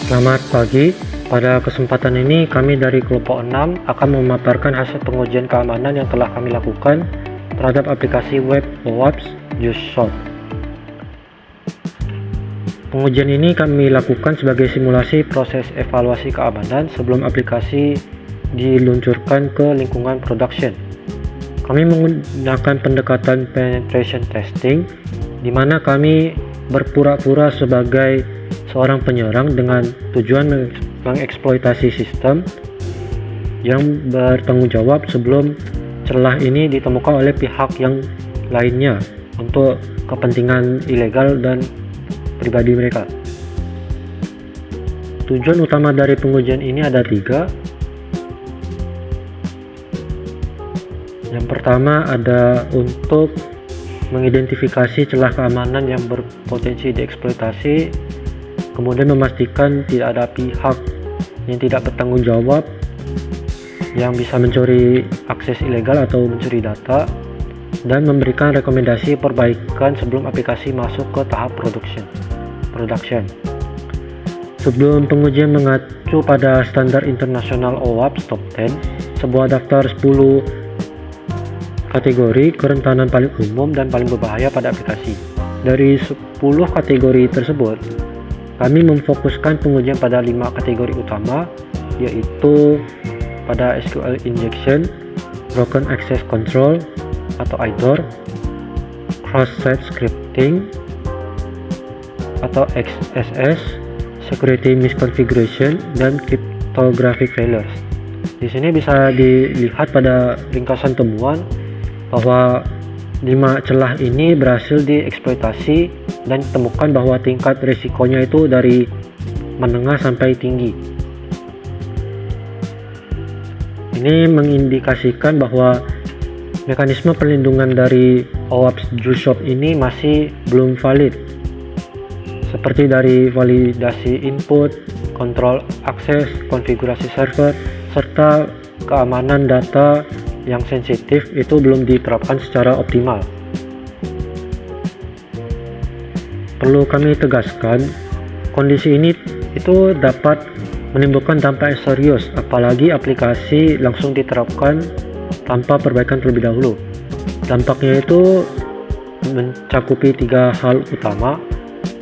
Selamat pagi, pada kesempatan ini kami dari kelompok 6 akan memaparkan hasil pengujian keamanan yang telah kami lakukan terhadap aplikasi web OWASP JuiceShop. Pengujian ini kami lakukan sebagai simulasi proses evaluasi keamanan sebelum aplikasi diluncurkan ke lingkungan production. Kami menggunakan pendekatan penetration testing, di mana kami berpura-pura sebagai seorang penyerang dengan tujuan mengeksploitasi sistem yang bertanggung jawab sebelum celah ini ditemukan oleh pihak yang lainnya untuk kepentingan ilegal dan pribadi mereka. Tujuan utama dari pengujian ini ada 3. Yang pertama ada untuk mengidentifikasi celah keamanan yang berpotensi dieksploitasi, kemudian memastikan tidak ada pihak yang tidak bertanggung jawab yang bisa mencuri akses ilegal atau mencuri data, dan memberikan rekomendasi perbaikan sebelum aplikasi masuk ke tahap production. Sebelum pengujian mengacu pada standar internasional OWASP Top 10, sebuah daftar 10 kategori kerentanan paling umum dan paling berbahaya pada aplikasi. Dari 10 kategori tersebut, kami memfokuskan pengujian pada 5 kategori utama, yaitu pada SQL injection, broken access control atau IDOR, cross-site scripting atau XSS, security misconfiguration, dan cryptographic failures. Di sini bisa dilihat pada ringkasan temuan bahwa 5 celah ini berhasil dieksploitasi dan ditemukan bahwa tingkat risikonya itu dari menengah sampai tinggi. Ini mengindikasikan bahwa mekanisme perlindungan dari OWASP JuiceShop ini masih belum valid, seperti dari validasi input, kontrol akses, konfigurasi server, serta keamanan data yang sensitif itu belum diterapkan secara optimal. Perlu kami tegaskan, kondisi ini itu dapat menimbulkan dampak yang serius, apalagi aplikasi langsung diterapkan tanpa perbaikan terlebih dahulu. Dampaknya itu mencakupi 3 hal utama,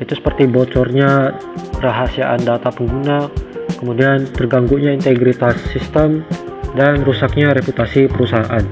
itu seperti bocornya rahasiaan data pengguna, kemudian terganggunya integritas sistem, dan rusaknya reputasi perusahaan.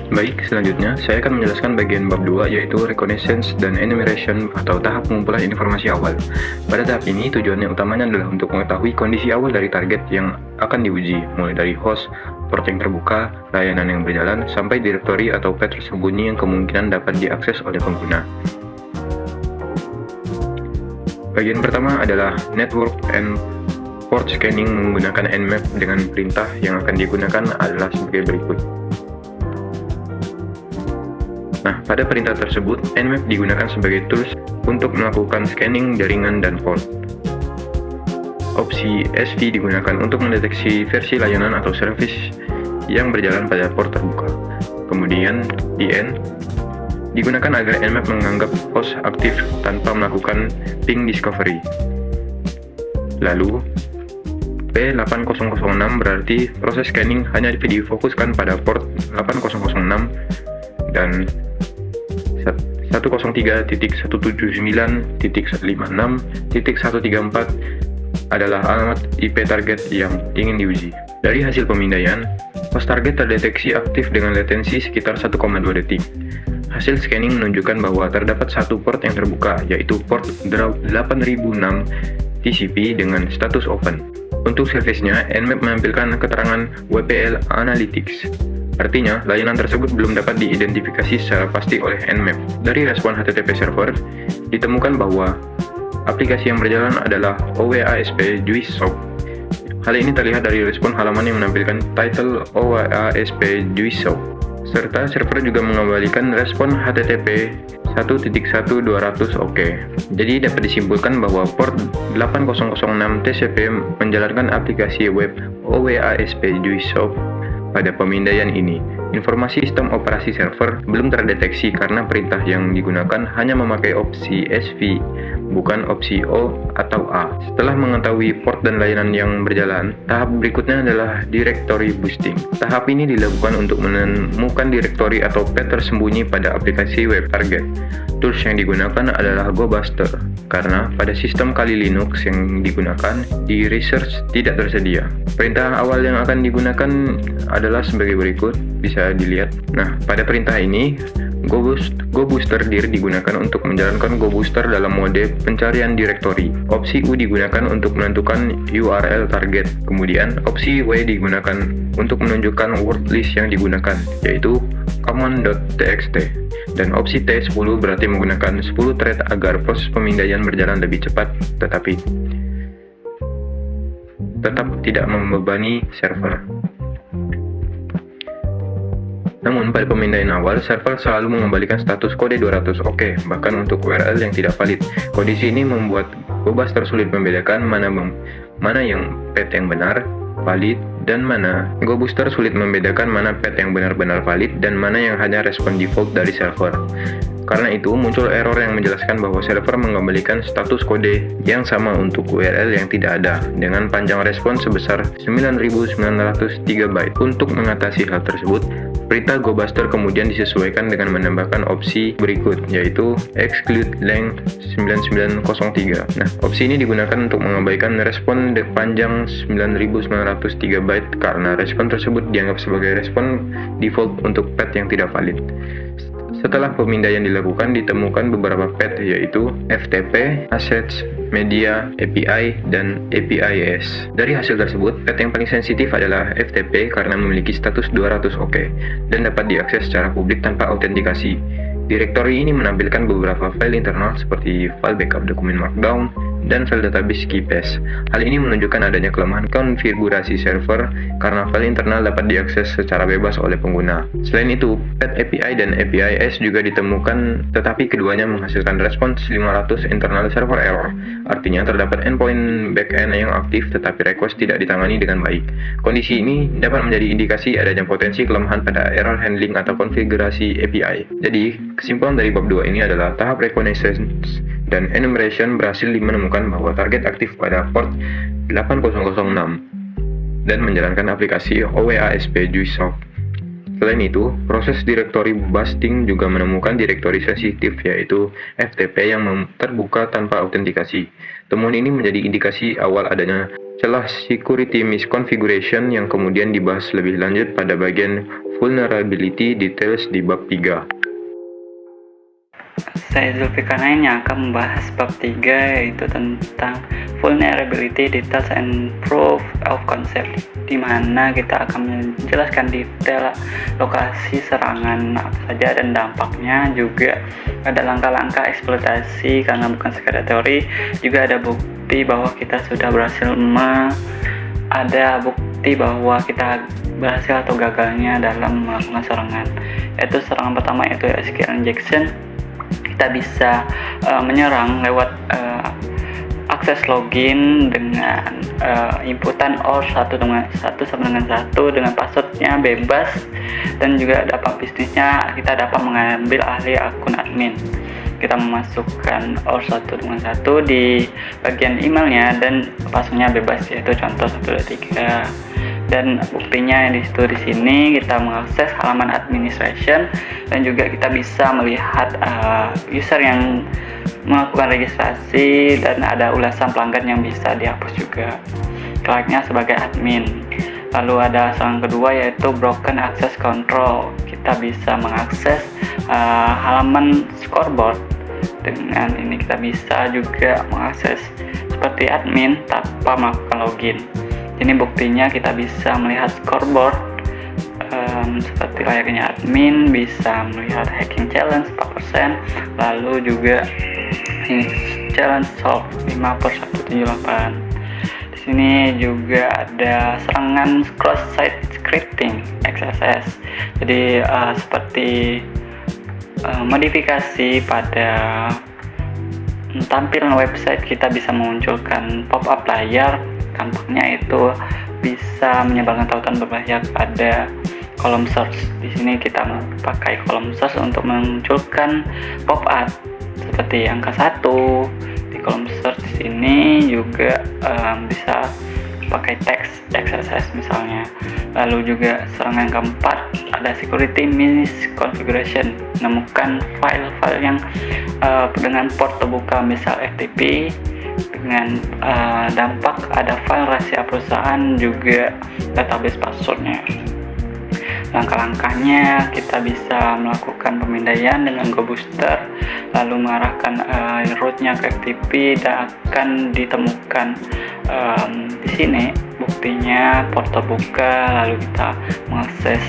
Baik, selanjutnya saya akan menjelaskan bagian bab 2, yaitu reconnaissance dan enumeration atau tahap pengumpulan informasi awal. Pada tahap ini, tujuannya utamanya adalah untuk mengetahui kondisi awal dari target yang akan diuji, mulai dari host, port yang terbuka, layanan yang berjalan, sampai direktori atau path tersembunyi yang kemungkinan dapat diakses oleh pengguna. Bagian pertama adalah network and port scanning menggunakan Nmap dengan perintah yang akan digunakan adalah sebagai berikut. Nah, pada perintah tersebut, Nmap digunakan sebagai tools untuk melakukan scanning jaringan dan port. Opsi SV digunakan untuk mendeteksi versi layanan atau service yang berjalan pada port terbuka. Kemudian, DN digunakan agar Nmap menganggap host aktif tanpa melakukan ping discovery. Lalu, P8006 berarti proses scanning hanya difokuskan pada port 8006 dan 103.179.56.134 adalah alamat IP target yang ingin diuji. Dari hasil pemindaian, host target terdeteksi aktif dengan latensi sekitar 1,2 detik. Hasil scanning menunjukkan bahwa terdapat satu port yang terbuka, yaitu port 8006 TCP dengan status open. Untuk servicenya, Nmap menampilkan keterangan WPL Analytics. Artinya, layanan tersebut belum dapat diidentifikasi secara pasti oleh Nmap. Dari respon HTTP server, ditemukan bahwa aplikasi yang berjalan adalah OWASP JuiceShop. Hal ini terlihat dari respon halaman yang menampilkan title OWASP JuiceShop, serta server juga mengembalikan respon HTTP 1.1.200 OK. Jadi dapat disimpulkan bahwa port 8006 TCP menjalankan aplikasi web OWASP JuiceShop pada pemindaian ini. Informasi sistem operasi server belum terdeteksi karena perintah yang digunakan hanya memakai opsi SV, bukan opsi O atau A. Setelah mengetahui port dan layanan yang berjalan, tahap berikutnya adalah directory boosting. Tahap ini dilakukan untuk menemukan directory atau path tersembunyi pada aplikasi web target. Tools yang digunakan adalah GoBuster, karena pada sistem Kali Linux yang digunakan, di research tidak tersedia. Perintah awal yang akan digunakan adalah sebagai berikut, bisa dilihat. Nah, pada perintah ini, GoBooster dir digunakan untuk menjalankan GoBooster dalam mode pencarian directory. Opsi U digunakan untuk menentukan URL target. Kemudian, opsi W digunakan untuk menunjukkan word list yang digunakan, yaitu command.txt. Dan opsi T10 berarti menggunakan 10 thread agar proses pemindaian berjalan lebih cepat, tetapi tetap tidak membebani server. Namun, pada pemindaian awal, server selalu mengembalikan status kode 200 OK, bahkan untuk URL yang tidak valid. Kondisi ini membuat GoBuster sulit membedakan mana yang path yang benar, valid, dan mana GoBooster sulit membedakan mana path yang benar-benar valid dan mana yang hanya respon default dari server. Karena itu, muncul error yang menjelaskan bahwa server mengembalikan status kode yang sama untuk URL yang tidak ada, dengan panjang respon sebesar 9903 byte. Untuk mengatasi hal tersebut, perintah GoBuster kemudian disesuaikan dengan menambahkan opsi berikut, yaitu exclude length 9903. Nah, opsi ini digunakan untuk mengabaikan respon panjang 9903 byte karena respon tersebut dianggap sebagai respon default untuk path yang tidak valid. Setelah pemindaian dilakukan, ditemukan beberapa path, yaitu FTP, Assets, Media, API, dan APIs. Dari hasil tersebut, path yang paling sensitif adalah FTP karena memiliki status 200 OK dan dapat diakses secara publik tanpa autentikasi. Direktori ini menampilkan beberapa file internal seperti file backup dokumen Markdown dan file database keybase. Hal ini menunjukkan adanya kelemahan konfigurasi server karena file internal dapat diakses secara bebas oleh pengguna. Selain itu, path API dan APIs juga ditemukan, tetapi keduanya menghasilkan respons 500 internal server error. Artinya terdapat endpoint backend yang aktif tetapi request tidak ditangani dengan baik. Kondisi ini dapat menjadi indikasi adanya potensi kelemahan pada error handling atau konfigurasi API. Jadi, kesimpulan dari bab 2 ini adalah tahap reconnaissance dan enumeration berhasil menemukan bahwa target aktif pada port 8006 dan menjalankan aplikasi OWASP JUICE. Selain itu, proses directory busting juga menemukan directory sensitif, yaitu FTP yang terbuka tanpa autentikasi. Temuan ini menjadi indikasi awal adanya celah security misconfiguration yang kemudian dibahas lebih lanjut pada bagian vulnerability details di bab 3. Saya Zulfikar yang akan membahas bab 3, yaitu tentang vulnerability details and proof of concept, di mana kita akan menjelaskan detail lokasi serangan apa saja dan dampaknya. Juga ada langkah-langkah eksploitasi, karena bukan sekadar teori, juga ada bukti bahwa kita sudah berhasil bahwa kita berhasil atau gagalnya dalam melakukan serangan. Yaitu serangan pertama yaitu SQL injection. Kita bisa menyerang lewat akses login dengan inputan OR 1 dengan 1 dengan passwordnya bebas, dan juga dampak bisnisnya kita dapat mengambil alih akun admin. Kita memasukkan OR 1 dengan 1 di bagian emailnya dan passwordnya bebas, yaitu contoh 123. Dan buktinya yang di sini kita mengakses halaman administration, dan juga kita bisa melihat user yang melakukan registrasi, dan ada ulasan pelanggan yang bisa dihapus juga, layaknya sebagai admin. Lalu ada serangan kedua yaitu broken access control. Kita bisa mengakses halaman scoreboard. Dengan ini kita bisa juga mengakses seperti admin tanpa melakukan login. Ini buktinya kita bisa melihat scoreboard seperti layaknya admin, bisa melihat hacking challenge 4%, lalu juga ini challenge solve 5/178. Di sini juga ada serangan cross-site scripting XSS. Jadi seperti modifikasi pada tampilan website, kita bisa memunculkan pop-up layar. Tampaknya itu bisa menyebarkan tautan berbahaya pada kolom search. Di sini kita pakai kolom search untuk memunculkan pop-up seperti angka 1, kolom search di sini juga bisa pakai teks XSS misalnya. Lalu juga serangan keempat ada security misconfiguration, menemukan file-file yang dengan port terbuka misal FTP dengan dampak ada file rahasia perusahaan juga database passwordnya. Langkah-langkahnya kita bisa melakukan pemindaian dengan Go Booster, lalu mengarahkan rootnya ke FTP dan akan ditemukan di sini buktinya port terbuka, lalu kita mengakses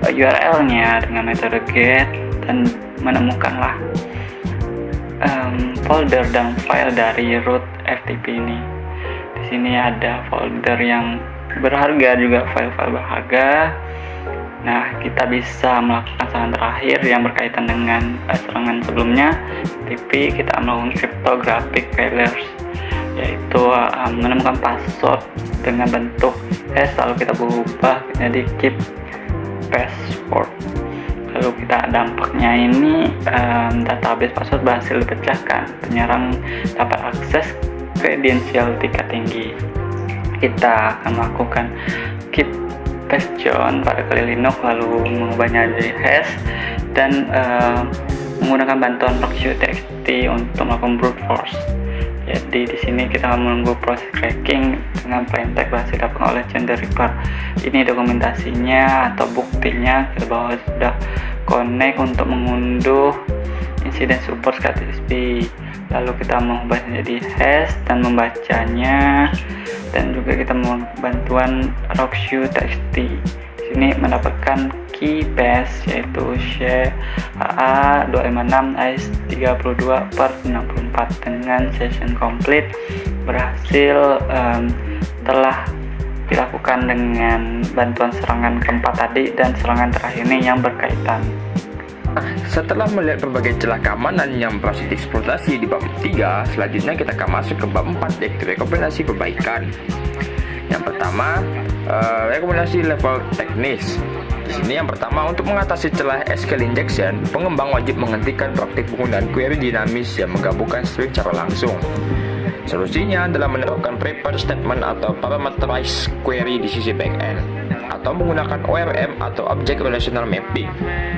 URL-nya dengan metode get dan menemukanlah folder dan file dari root FTP ini. Di sini ada folder yang berharga juga file-file berharga. Nah, kita bisa melakukan serangan terakhir yang berkaitan dengan serangan sebelumnya, tapi kita melakukan cryptographic failures, yaitu menemukan password dengan bentuk hash lalu kita berubah menjadi keep password. Lalu kita dampaknya ini database password berhasil dipecahkan, penyerang dapat akses kredensial tingkat tinggi. Kita akan melakukan keep bastion pada kali Linux lalu mengubahnya jadi hash dan menggunakan bantuan proxy.txt untuk melakukan brute force. Jadi di sini kita menunggu proses cracking dengan plaintext berhasil dilakukan oleh Chain the Ripper. Ini dokumentasinya atau buktinya kita bahwa sudah connect untuk mengunduh insiden support SCSP. Lalu kita mengubahnya jadi hash dan membacanya, dan juga kita membantuan proxy.txt. Di sini mendapatkan key pass yaitu SHA-256-32/64 dengan session complete berhasil telah dilakukan dengan bantuan serangan keempat tadi dan serangan terakhir ini yang berkaitan. Setelah melihat berbagai celah keamanan yang berhasil dieksploitasi di bab 3, selanjutnya kita akan masuk ke bab 4 yaitu rekomendasi perbaikan. Yang pertama, rekomendasi level teknis. Di sini yang pertama, untuk mengatasi celah SQL injection, pengembang wajib menghentikan praktik penggunaan query dinamis yang menggabungkan string secara langsung. Solusinya adalah menerapkan prepare statement atau parameterized query di sisi backend, atau menggunakan ORM atau Object Relational Mapping.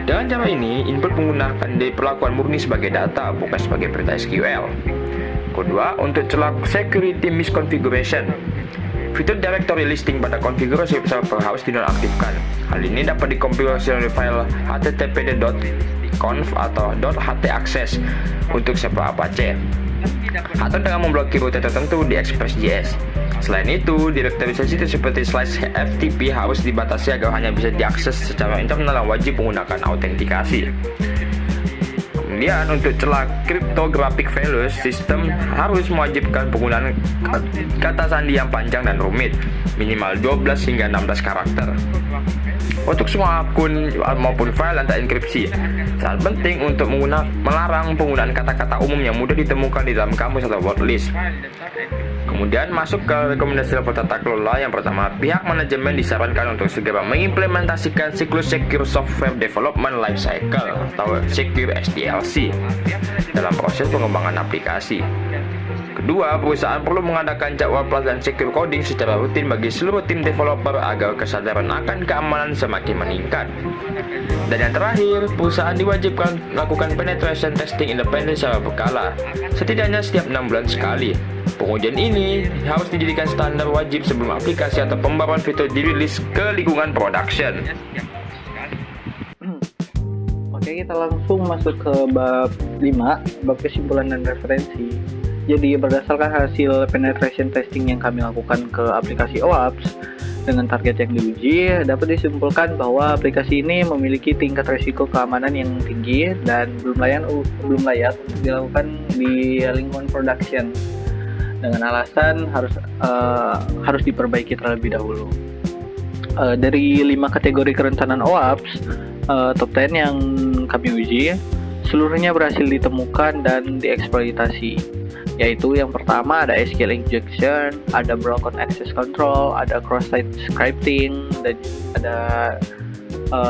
Dengan cara ini, input pengguna akan diperlakukan murni sebagai data, bukan sebagai perintah SQL. Kedua, untuk celah security misconfiguration, fitur directory listing pada konfigurasi server harus dinonaktifkan. Hal ini dapat dikonfigurasi oleh file httpd.conf atau .htaccess untuk server Apache, atau dengan memblokir rute tertentu di Express.js. Selain itu, direktori sensitif seperti slash FTP harus dibatasi agar hanya bisa diakses secara internal dan wajib menggunakan autentikasi. Kemudian untuk celah cryptographic failures, sistem harus mewajibkan penggunaan kata sandi yang panjang dan rumit, minimal 12 hingga 16 karakter untuk semua akun maupun file yang tak enkripsi. Sangat penting untuk melarang penggunaan kata-kata umum yang mudah ditemukan di dalam kamus atau word list. Kemudian masuk ke rekomendasi level tata kelola. Yang pertama, pihak manajemen disarankan untuk segera mengimplementasikan siklus Secure Software Development Lifecycle atau Secure SDLC dalam proses pengembangan aplikasi. Kedua, perusahaan perlu mengadakan jadwal pelatihan secure coding secara rutin bagi seluruh tim developer agar kesadaran akan keamanan semakin meningkat. Dan yang terakhir, perusahaan diwajibkan melakukan penetration testing independen secara berkala, setidaknya setiap 6 bulan sekali. Pengujian ini harus dijadikan standar wajib sebelum aplikasi atau pembaruan fitur dirilis ke lingkungan production. Oke, kita langsung masuk ke bab 5, bab kesimpulan dan referensi. Jadi berdasarkan hasil penetration testing yang kami lakukan ke aplikasi OWASP dengan target yang diuji, dapat disimpulkan bahwa aplikasi ini memiliki tingkat risiko keamanan yang tinggi dan belum layak dilakukan di lingkungan production, dengan alasan harus diperbaiki terlebih dahulu. Dari 5 kategori kerentanan OWASP, top 10 yang kami uji, seluruhnya berhasil ditemukan dan dieksploitasi. Yaitu yang pertama ada SQL injection, ada broken access control, ada cross-site scripting, dan ada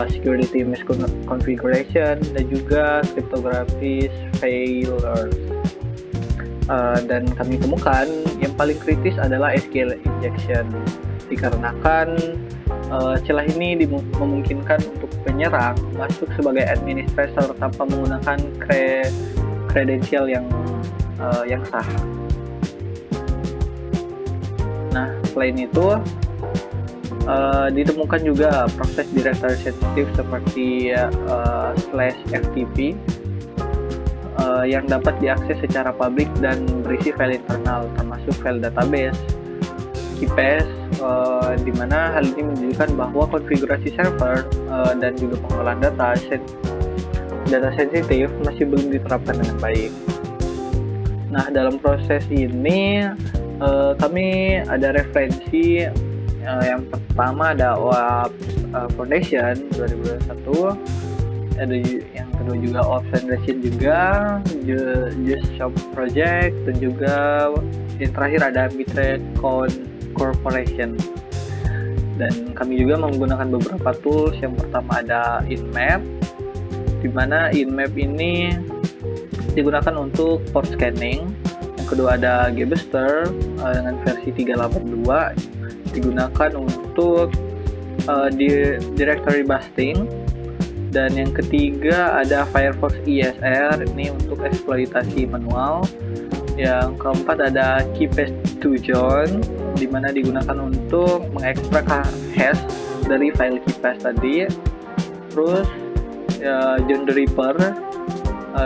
security misconfiguration, dan juga cryptography failures. dan kami temukan yang paling kritis adalah SQL injection, dikarenakan celah ini memungkinkan untuk penyerang masuk sebagai administrator tanpa menggunakan kredensial yang sah. Nah, selain itu ditemukan juga proses directory sensitif seperti /ftp yang dapat diakses secara publik dan berisi file internal, termasuk file database, KeyPass, di mana hal ini menunjukkan bahwa konfigurasi server dan juga pengolahan data sensitif masih belum diterapkan dengan baik. Nah, dalam proses ini kami ada referensi yang pertama ada OWASP Foundation 2021, ada yang kedua juga OWASP Foundation juga, Just Shop Project, dan juga yang terakhir ada Mitre Corporation. Dan kami juga menggunakan beberapa tools. Yang pertama ada InMap, di mana InMap ini digunakan untuk port scanning. Yang kedua ada Gbuster dengan versi 382, digunakan untuk directory busting. Dan yang ketiga ada Firefox ESR, ini untuk eksploitasi manual. Yang keempat ada KeyPass to John, di mana digunakan untuk mengekstrak hash dari file KeyPass tadi. Terus John the Ripper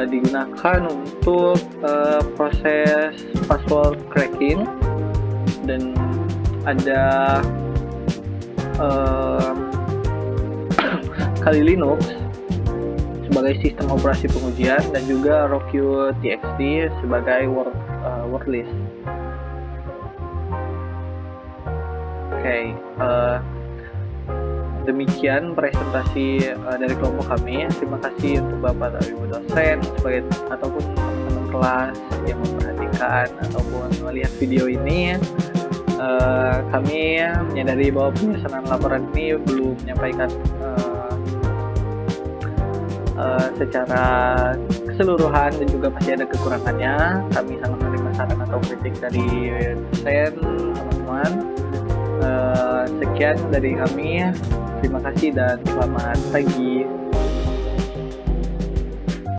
digunakan untuk proses password cracking. Dan ada Kali Linux sebagai sistem operasi pengujian, dan juga RockUTXT sebagai word list. Oke, demikian presentasi dari kelompok kami. Terima kasih untuk Bapak atau Ibu dosen ataupun teman-teman kelas yang memperhatikan ataupun melihat video ini. Kami menyadari bahwa penyusunan laporan ini belum menyampaikan secara keseluruhan dan juga pasti ada kekurangannya. Kami sangat menerima saran atau kritik dari dosen, teman-teman. Sekian dari kami. Terima kasih dan selamat pagi.